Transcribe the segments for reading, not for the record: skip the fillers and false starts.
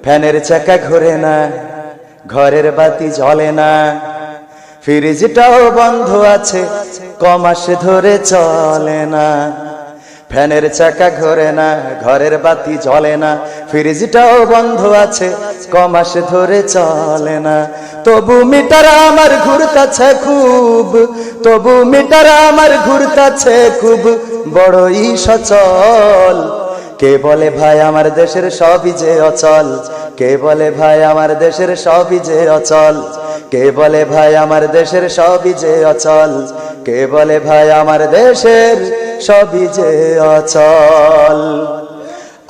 ফ্যানের চাকা ঘোরে না, ঘরের বাতি জ্বলে না, ফ্রিজটাও বন্ধ আছে, কমাস ধরে চলে না। ফ্যানের চাকা ঘোরে না, ঘরের বাতি জ্বলে না, ফ্রিজটাও বন্ধ আছে, কমাস ধরে চলে না। তবু মিটার আমার ঘুরতাছে খুব, তবু মিটার আমার ঘুরতাছে খুব, বড়ই সচল। কে বলে ভাই আমার দেশের সবই যে অচল, কে বলে ভাই আমার দেশের সবই যে অচল, কে বলে ভাই আমার দেশের সবই যে অচল, কে বলে ভাই আমার দেশের সবই যে অচল।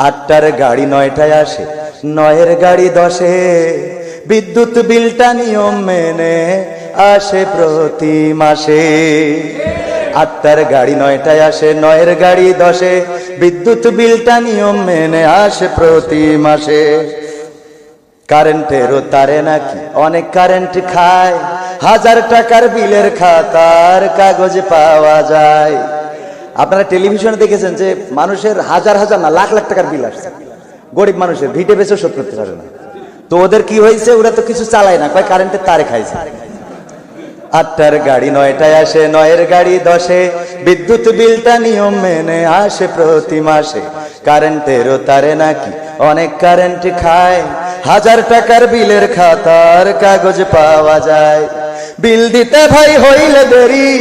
8টার গাড়ি 9টায় আসে, 9এর গাড়ি 10-এ, বিদ্যুৎ বিলটা নিয়ম মেনে আসে প্রতি মাসে। 8টার গাড়ি 9টায় আসে, 9এর গাড়ি 10-এ, বিদ্যুৎ বিলটা নিয়ম মেনে আসে প্রতি মাসে। কারেন্টেরও তারে নাকি অনেক কারেন্ট খায়, 1000 টাকার বিলের খাতার কাগজ পাওয়া যায়। আপনারা টেলিভিশনে দেখেছেন যে মানুষের হাজার হাজার না লাখ লাখ টাকার বিল আসছে, গরিব মানুষের ভিটে বেঁচেও শোধ করতে পারে না। তো ওদের কি হয়েছে, ওরা তো কিছু চালায় না, কয় কারেন্টের তারে খাইছে। 8টার গাড়ি 9টায় আসে, 9এর গাড়ি 10-এ, বিদ্যুৎ বিলটা নিয়ম মেনে আসে প্রতি মাসে। কারেন্টেরও তারে নাকি অনেক কারেন্ট খায়, 1000 টাকার বিলের খাতার কাগজ পাওয়া যায়। বিল দিতে ভাই হইলে দেরি,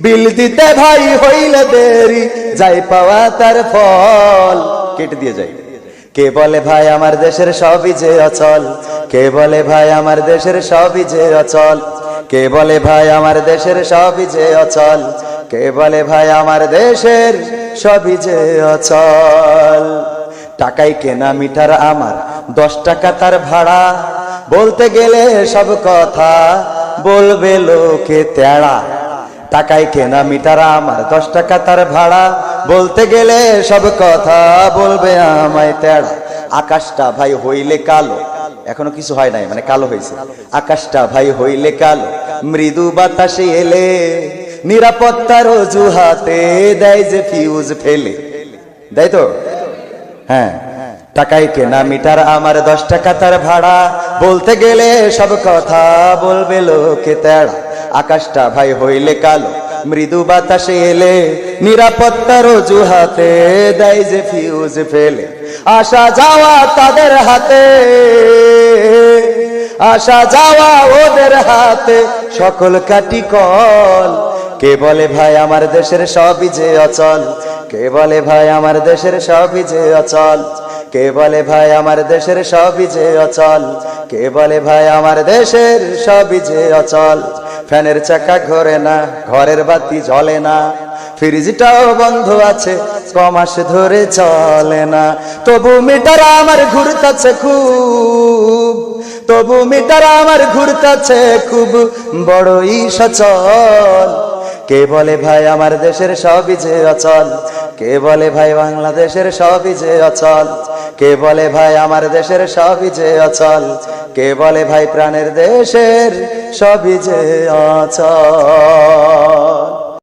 বিল দিতে ভাই হইলে দেরি, যাই পাওয়া তার ফল কেটে দিয়ে যায়। কে বলে ভাই আমার দেশের সবই যে অচল, কে বলে ভাই আমার দেশের সবই যে অচল, কে বলে ভাই আমার দেশের সবই যে অচল, কে বলে ভাই আমার দেশের সবই যে অচল। টাকায় কেনা মিটার আমার, 10 টাকা তার ভাড়া, বলতে গেলে সব কথা বলবে লোকে তেড়া। টাকায় কেনা মিটার আমার, 10 টাকা তার ভাড়া, বলতে গেলে সব কথা বলবে আমায় তেড়া। আকাশটা ভাই হইলে কালো, এখনো কিছু হয় নাই, মানে কালো হয়েছে। আকাশটা ভাই হইলে কালো, মৃদু বাতাসে এলে, নিরাপত্তার অজুহাতে দেয় যে ফিউজ ফেলে, দেয় তো? হ্যাঁ। টাকায় কেনা মিটার আমার, 10 টাকা তার ভাড়া, বলতে গেলে সব কথা বলবে লোকে তেড়া। আকাশটা ভাই হইলে কালো, মৃদু বাতাসে এলে, নিরাপত্তার অজুহাতে দেয় যে ফিউজ ফেলে। আসা যাওয়া তাদের হাতে, আসা যাওয়া ওদের হাতে, সকল কাটি কল। কে বলে ভাই আমার দেশের সবই যে অচল, কে বলে ভাই আমার দেশের সবই যে অচল, কে বলে ভাই আমার দেশের সবই যে অচল, কে বলে ভাই আমার দেশের সবই যে অচল। ফ্যানের চাকা ঘোরে না, ঘরের বাতি জ্বলে না, ফ্রিজটাও বন্ধ আছে, কমাস ধরে চলে না। তবু মিটার আমার ঘুরতাছে খুব, তবু মিটার আমার ঘুরতাছে খুব, বড়ই সচল। কে বলে ভাই আমার দেশের সবই যে অচল, কে বলে ভাই বাংলাদেশের সবই যে অচল, কে বলে ভাই আমার দেশের সবই যে অচল, কে বলে ভাই প্রাণের দেশের সবই যে অচল।